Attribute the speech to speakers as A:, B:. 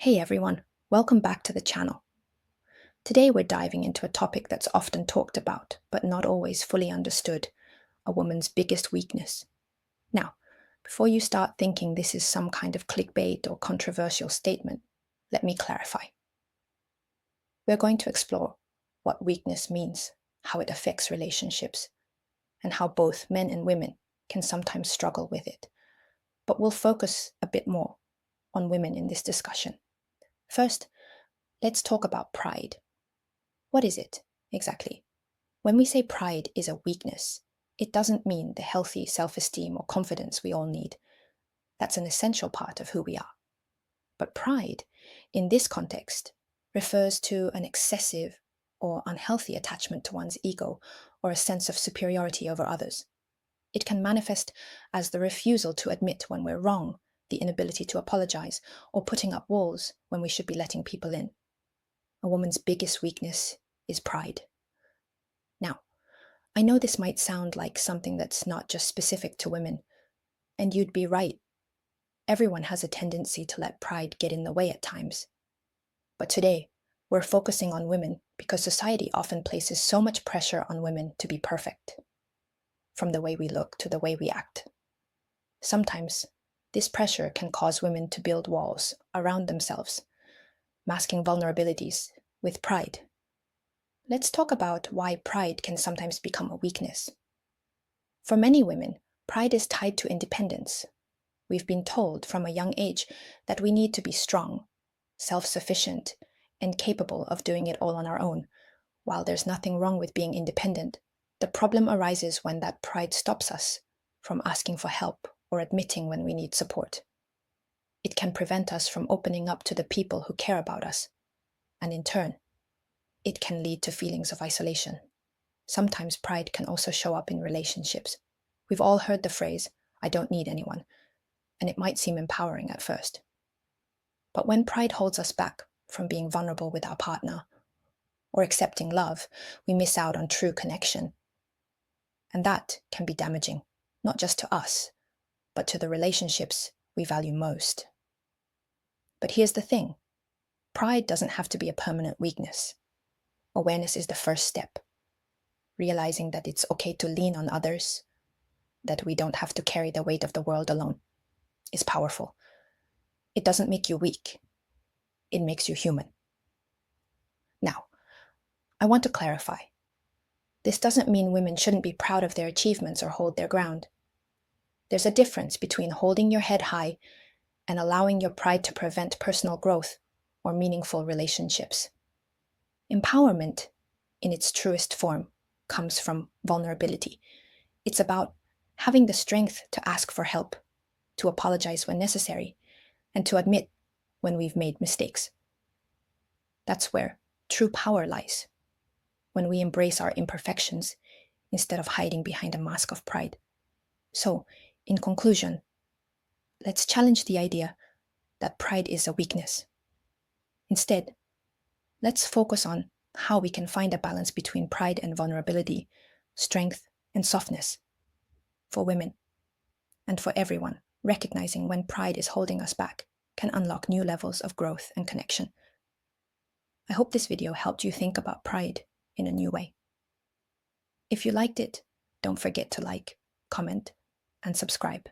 A: Hey everyone, welcome back to the channel. Today we're diving into a topic that's often talked about, but not always fully understood, a woman's biggest weakness. Now, before you start thinking this is some kind of clickbait or controversial statement, let me clarify. We're going to explore what weakness means, how it affects relationships, and how both men and women can sometimes struggle with it. But we'll focus a bit more on women in this discussion. First, let's talk about pride. What is it exactly? When we say pride is a weakness, it doesn't mean the healthy self-esteem or confidence we all need. That's an essential part of who we are. But pride, in this context, refers to an excessive or unhealthy attachment to one's ego or a sense of superiority over others. It can manifest as the refusal to admit when we're wrong, the inability to apologize, or putting up walls when we should be letting people in. A woman's biggest weakness is pride. Now, I know this might sound like something that's not just specific to women, and you'd be right. Everyone has a tendency to let pride get in the way at times. But today, we're focusing on women because society often places so much pressure on women to be perfect, from the way we look to the way we act. Sometimes, this pressure can cause women to build walls around themselves, masking vulnerabilities with pride. Let's talk about why pride can sometimes become a weakness. For many women, pride is tied to independence. We've been told from a young age that we need to be strong, self-sufficient, and capable of doing it all on our own. While there's nothing wrong with being independent, the problem arises when that pride stops us from asking for help or admitting when we need support. It can prevent us from opening up to the people who care about us, and in turn, it can lead to feelings of isolation. Sometimes pride can also show up in relationships. We've all heard the phrase, "I don't need anyone," and it might seem empowering at first. But when pride holds us back from being vulnerable with our partner or accepting love, we miss out on true connection. And that can be damaging, not just to us, but to the relationships we value most. But here's the thing, pride doesn't have to be a permanent weakness. Awareness is the first step. Realizing that it's okay to lean on others, that we don't have to carry the weight of the world alone, is powerful. It doesn't make you weak. It makes you human. Now, I want to clarify. This doesn't mean women shouldn't be proud of their achievements or hold their ground. There's a difference between holding your head high and allowing your pride to prevent personal growth or meaningful relationships. Empowerment, in its truest form, comes from vulnerability. It's about having the strength to ask for help, to apologize when necessary, and to admit when we've made mistakes. That's where true power lies, when we embrace our imperfections instead of hiding behind a mask of pride. So, in conclusion, let's challenge the idea that pride is a weakness. Instead, let's focus on how we can find a balance between pride and vulnerability, strength and softness. For women, and for everyone, recognizing when pride is holding us back can unlock new levels of growth and connection. I hope this video helped you think about pride in a new way. If you liked it, don't forget to like, comment, and subscribe.